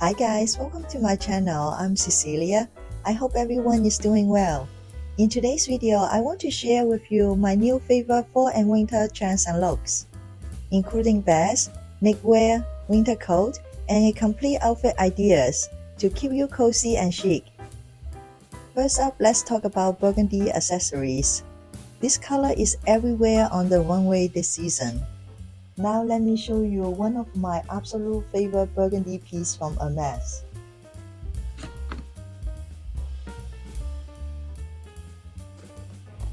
Hi guys, welcome to my channel. I'm Cecilia. I hope everyone is doing well. In today's video, I want to share with you my new favorite fall and winter trends and looks, including vests, neckwear, winter coat, and a complete outfit ideas to keep you cozy and chic. First up, let's talk about burgundy accessories. This color is everywhere on the runway this season. Now let me show you one of my absolute favorite burgundy piece from Hermes.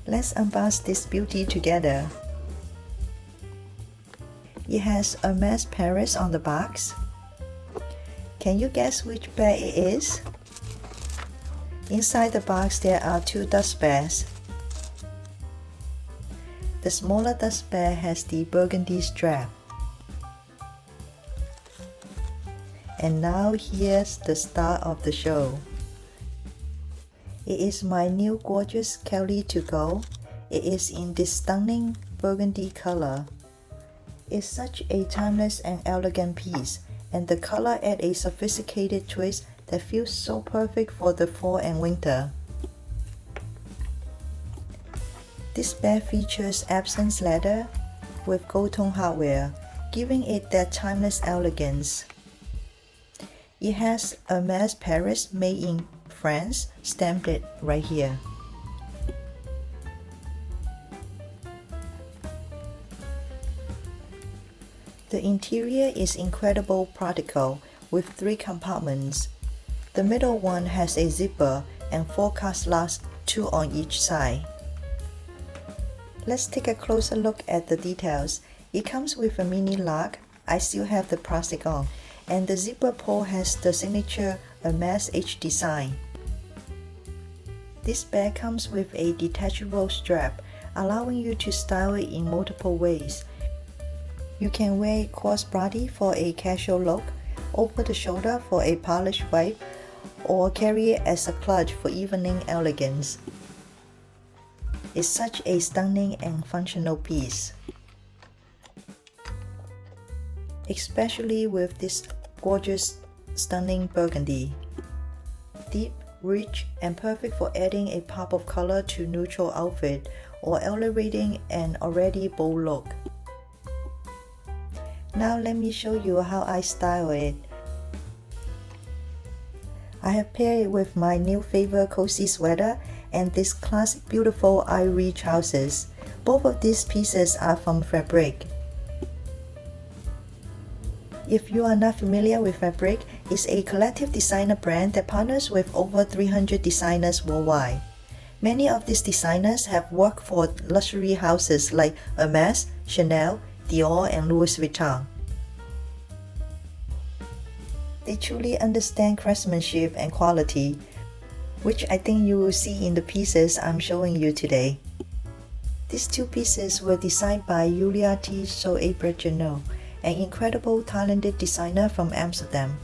Let's unbox this beauty together. It has Hermes Paris on the box. Can you guess which bag it is? Inside the box there are two dust bags. The smaller dust bag has the burgundy strap. And now here's the star of the show. It is my new gorgeous Kelly to go. It is in this stunning burgundy color. It's such a timeless and elegant piece, and the color adds a sophisticated twist that feels so perfect for the fall and winter. This bag features absence leather with gold tone hardware, giving it that timeless elegance. It has Hermes Paris made in France stamped right here. The interior is incredibly practical with 3 compartments. The middle one has a zipper and 4 card slots, 2 on each side. Let's take a closer look at the details. It comes with a mini lock. I still have the plastic on, and the zipper pull has the signature Hermes H design. This bag comes with a detachable strap, allowing you to style it in multiple ways. You can wear it crossbody for a casual look, over the shoulder for a polished vibe, or carry it as a clutch for evening elegance. It's such a stunning and functional piece, especially with this gorgeous, stunning burgundy. Deep, rich, and perfect for adding a pop of color to neutral outfit or elevating an already bold look. Now let me show you how I style it. I have paired it with my new favorite cozy sweater and this classic beautiful ivory trousers. Both of these pieces are from Fabrique. If you are not familiar with Fabrique, it's a collective designer brand that partners with over 300 designers worldwide. Many of these designers have worked for luxury houses like Hermes, Chanel, Dior, and Louis Vuitton. They truly understand craftsmanship and quality, which I think you will see in the pieces I'm showing you today. These 2 pieces were designed by Goelia an incredible talented designer from Amsterdam.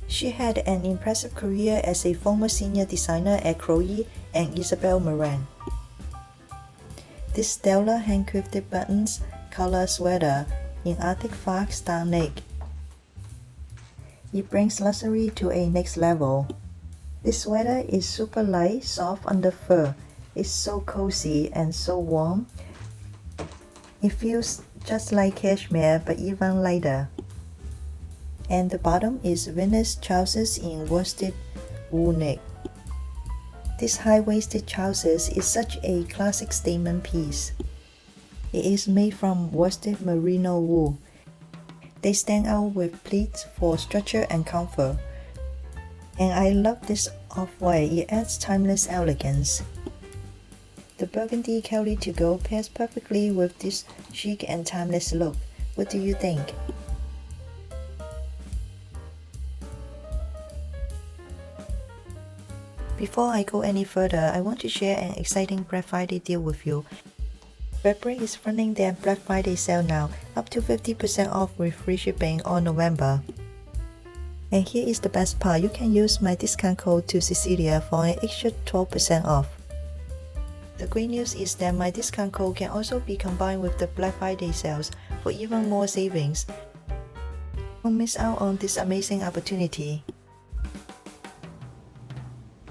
She had an impressive career as a former senior designer at Chloe and Isabel Marant. This stellar hand-crafted buttons color sweater in Arctic Fox style neck. It brings luxury to a next level. This sweater is super light, soft under fur. It's so cozy and so warm. It feels just like cashmere but even lighter. And the bottom is Venus trousers in worsted wool neck. This high-waisted trousers is such a classic statement piece. It is made from worsted merino wool. They stand out with pleats for structure and comfort. And I love this off-white, it adds timeless elegance. The burgundy Kelly to go pairs perfectly with this chic and timeless look. What do you think? Before I go any further, I want to share an exciting Black Friday deal with you. Fabrique is running their Black Friday sale now, up to 50% off with free shipping all November. And here is the best part, you can use my discount code to Cecilia for an extra 12% off. The great news is that my discount code can also be combined with the Black Friday sales for even more savings. Don't miss out on this amazing opportunity.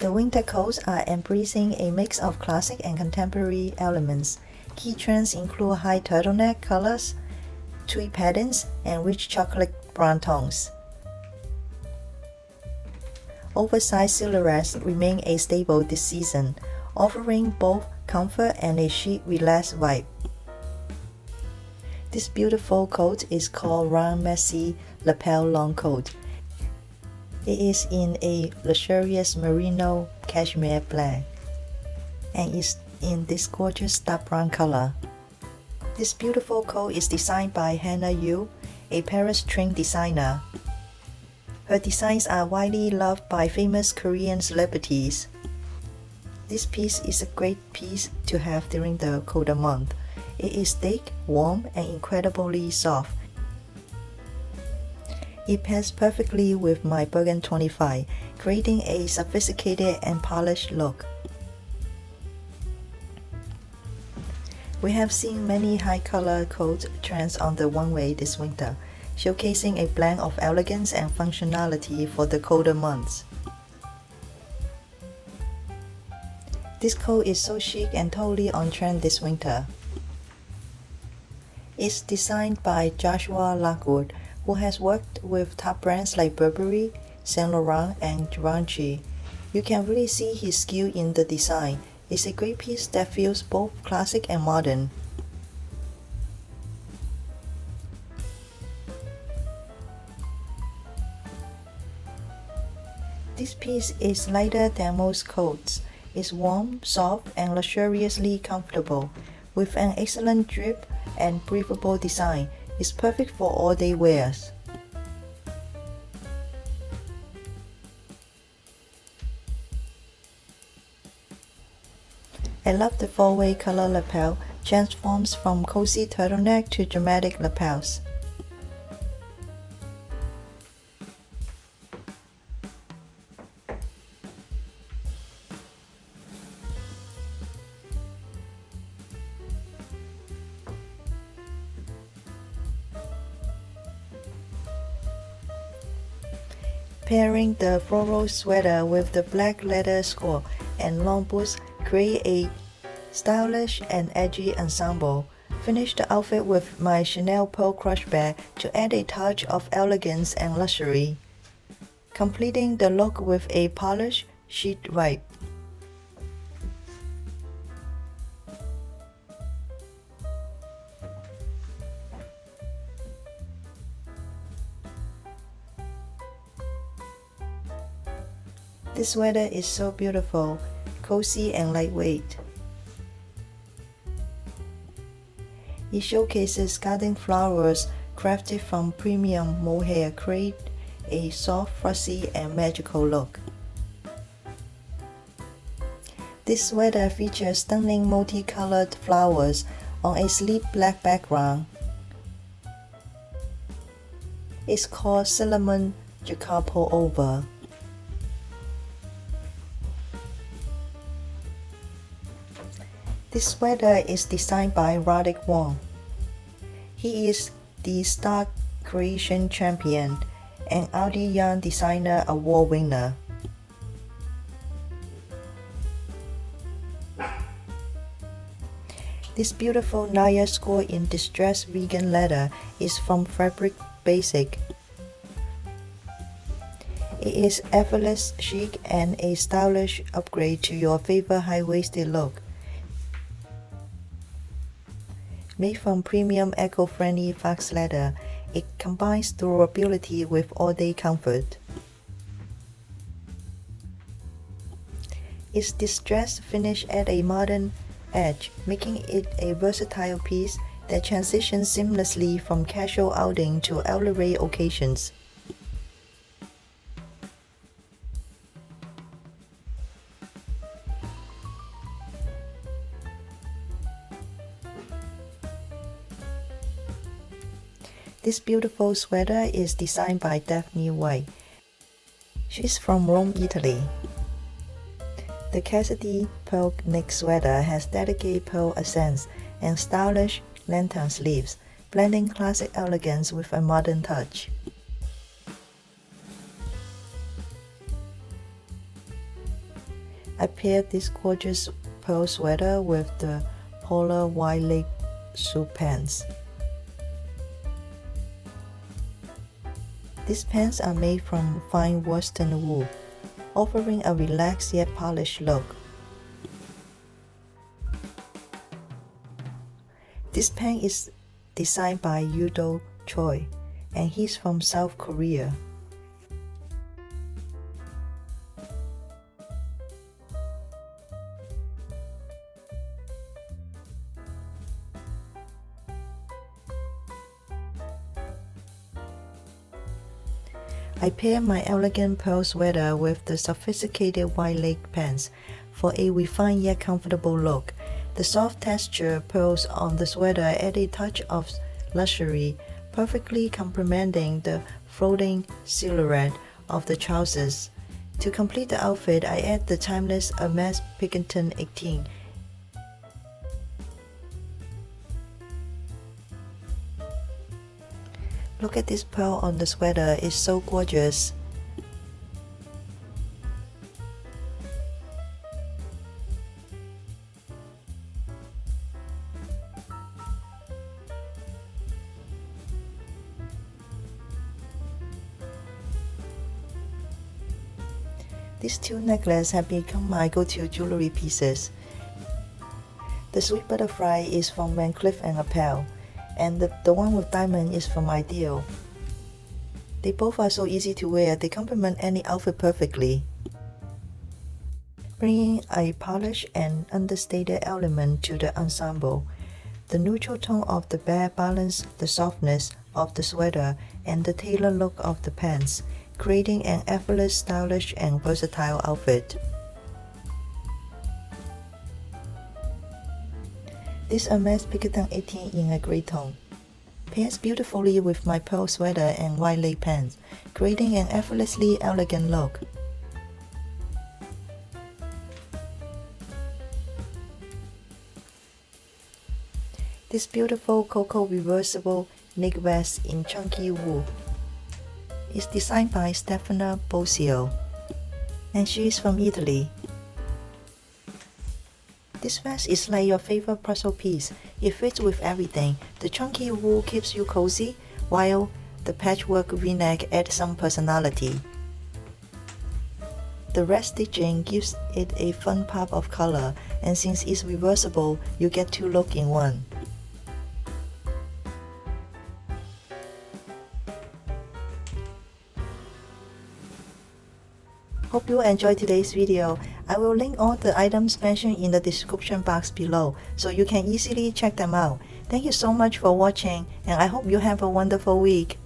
The winter coats are embracing a mix of classic and contemporary elements. Key trends include high turtleneck colors, tweed patterns, and rich chocolate brown tones. Oversized silhouettes remain a staple this season, offering both comfort and a chic, relaxed vibe. This beautiful coat is called round messy lapel long coat. It is in a luxurious merino cashmere blend and is in this gorgeous dark brown color. This beautiful coat is designed by Hannah Yu, a Paris-trained designer. Her designs are widely loved by famous Korean celebrities. This piece is a great piece to have during the colder month. It is thick, warm, and incredibly soft. It pairs perfectly with my Burgundy 25, creating a sophisticated and polished look. We have seen many high-color coat trends on the runway this winter, showcasing a blend of elegance and functionality for the colder months. This coat is so chic and totally on trend this winter. It's designed by Joshua Lockwood, who has worked with top brands like Burberry, Saint Laurent, and Givenchy. You can really see his skill in the design. It's a great piece that feels both classic and modern. This piece is lighter than most coats. It's warm, soft, and luxuriously comfortable. With an excellent drip and breathable design, it's perfect for all-day wears. I love the four-way color lapel, transforms from cozy turtleneck to dramatic lapels. Pairing the floral sweater with the black leather skirt and long boots create a stylish and edgy ensemble. Finish the outfit with my Chanel pearl clutch bag to add a touch of elegance and luxury, completing the look with a polished, chic vibe. This sweater is so beautiful, cozy and lightweight. It showcases garden flowers crafted from premium mohair, create a soft, fuzzy, and magical look. This sweater features stunning multicolored flowers on a sleek black background. It's called Cinnamon Jacquard Pullover. This sweater is designed by Roderick Wong. He is the Star Creation Champion and Audi Young Designer Award winner. This beautiful Naya skirt in distressed vegan leather is from Fabrique Basic. It is effortless chic and a stylish upgrade to your favorite high-waisted look. Made from premium eco-friendly fox leather, it combines durability with all-day comfort. Its distressed finish adds a modern edge, making it a versatile piece that transitions seamlessly from casual outing to elevated occasions. This beautiful sweater is designed by Daphne White. She's from Rome, Italy. The Cassidy pearl neck sweater has delicate pearl accents and stylish lantern sleeves, blending classic elegance with a modern touch. I paired this gorgeous pearl sweater with the polar wide leg suit pants. These pants are made from fine worsted wool, offering a relaxed yet polished look. This pant is designed by Idyl Choi, and he's from South Korea. I pair my elegant pearl sweater with the sophisticated wide leg pants for a refined yet comfortable look. The soft texture pearls on the sweater add a touch of luxury, perfectly complementing the floating silhouette of the trousers. To complete the outfit, I add the timeless Hermes Pendant 18. Look at this pearl on the sweater, it's so gorgeous. These two necklaces have become my go-to jewelry pieces. The sweet butterfly is from Cleef and Arpel, and the one with diamond is from Idyl. They both are so easy to wear, they complement any outfit perfectly, bringing a polished and understated element to the ensemble. The neutral tone of the bag balances the softness of the sweater and the tailored look of the pants, creating an effortless, stylish, and versatile outfit. This Hermes Pendant 18 in a grey tone pairs beautifully with my pearl sweater and wide leg pants, creating an effortlessly elegant look. This beautiful cocoa reversible neck vest in chunky wool is designed by Stefano Bosio, and she is from Italy. This vest is like your favorite puzzle piece. It fits with everything. The chunky wool keeps you cozy, while the patchwork v-neck adds some personality. The red stitching gives it a fun pop of color, and since it's reversible, you get two looks in one. Hope you enjoyed today's video. I will link all the items mentioned in the description box below so you can easily check them out. Thank you so much for watching, and I hope you have a wonderful week.